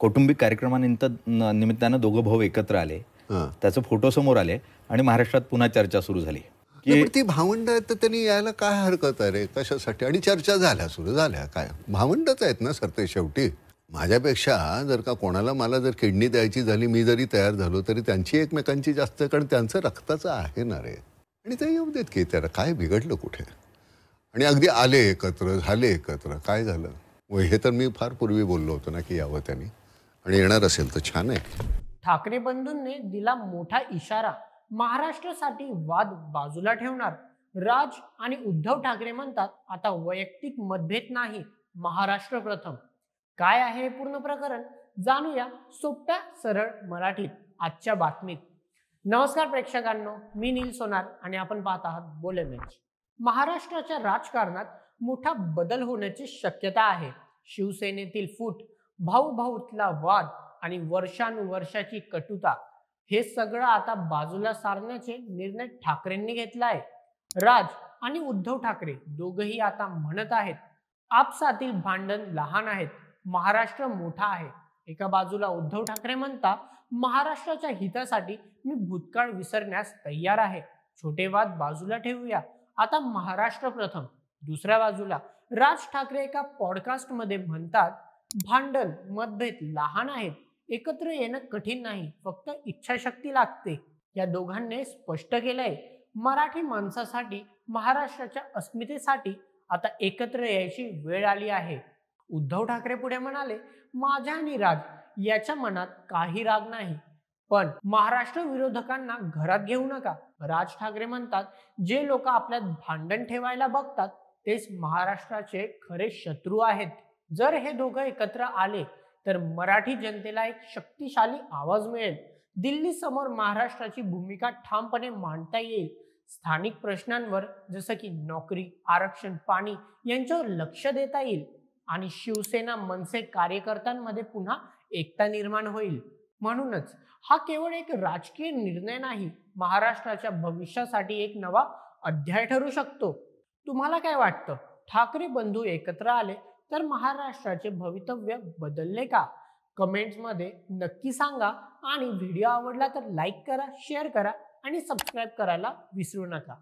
कौटुंबिक निमित्तानं दोघं भाऊ एकत्र आले. त्याचे फोटो समोर आले आणि महाराष्ट्रात पुन्हा चर्चा सुरू झाली की ती भावंड आहेत तर त्यांनी यायला काय हरकत आहे रे, कशासाठी? आणि चर्चा झाल्या, सुरू झाल्या. काय भावंडच आहेत ना सर ते शेवटी. माझ्यापेक्षा जर का कोणाला मला जर किडनी द्यायची झाली, मी जरी तयार झालो तरी त्यांची एकमेकांची जास्त, कारण त्यांचं रक्ताचं आहे ना रे. आणि ते येऊ देत की त्याला काय बिघडलं कुठे. आणि अगदी आले एकत्र, झाले एकत्र. काय झालं? हे तर मी फार पूर्वी बोललो होतो ना की यावं त्यांनी, आणि येणार असेल तर छान आहे. ठाकरे बंधूंनी दिला मोठा इशारा. महाराष्ट्रासाठी वाद बाजूला ठेवणार. राज आणि उद्धव ठाकरे म्हणतात आता वैयक्तिक मतभेद नाही, महाराष्ट्र प्रथम. काय आहे पूर्ण प्रकरण जाणूया सोप्या सरळ मराठीत आजच्या बातमीत. नमस्कार प्रेक्षकांनो, मी नील सोनार आणि आपण पाहत आहात बोलेमेच. महाराष्ट्राच्या राजकारणात मोठा बदल होण्याची शक्यता आहे. शिवसेनेतील फूट, भाऊ-भाऊतला वाद आणि वर्षानुवर्षाची कटुता हे सगळं आता बाजूला सारण्याचे निर्णय ठाकरेंनी घेतला आहे. राज आणि उद्धव ठाकरे दोघंही आता म्हणत आहेत आपसातील भांडण लहान आहेत, महाराष्ट्र मोठा आहे. एका बाजूला उद्धव ठाकरे म्हणतात महाराष्ट्राच्या हितासाठी मी भूतकाळ विसरण्यास तयार आहे, छोटे वाद बाजूला ठेवूया, आता महाराष्ट्र प्रथम. दुसऱ्या बाजूला राज ठाकरे एका पॉडकास्ट मध्ये म्हणतात भांडण मतभेद लहान आहेत, एकत्र येणं कठीण नाही, फक्त इच्छाशक्ती लागते. या दोघांनी स्पष्ट केलंय मराठी माणसासाठी, महाराष्ट्राच्या अस्मितेसाठी आता एकत्र यायची वेळ आली आहे. उद्धव ठाकरे पुढे म्हणाले माझ्या आणि राज याच्या मनात काही राग नाही, पण महाराष्ट्र विरोधकांना घरात घेऊ नका. राज ठाकरे म्हणतात जे लोक आपल्यात भांडण ठेवायला बघतात तेच महाराष्ट्राचे खरे शत्रू आहेत. जर हे दोघं एकत्र आले तर मराठी जनतेला एक शक्तिशाली आवाज मिळेल. दिल्ली समोर महाराष्ट्राची भूमिका ठामपणे मांडता येईल. स्थानिक प्रश्नांवर जसं की नोकरी, आरक्षण, पाणी यांच्यावर लक्ष देता येईल आणि शिवसेना मनसे कार्यकर्त्यांमध्ये पुन्हा एकता निर्माण होईल. म्हणूनच हा केवळ एक राजकीय निर्णय नाही, महाराष्ट्राच्या भविष्यासाठी एक नवा अध्याय ठरू शकतो. तुम्हाला काय वाटतं? ठाकरे बंधू एकत्र आले तर महाराष्ट्राचे भवितव्य बदलले का? कमेंट्स मध्ये नक्की सांगा. आणि व्हिडिओ आवडला तर लाईक करा, शेअर करा आणि सबस्क्राईब करायला विसरू नका.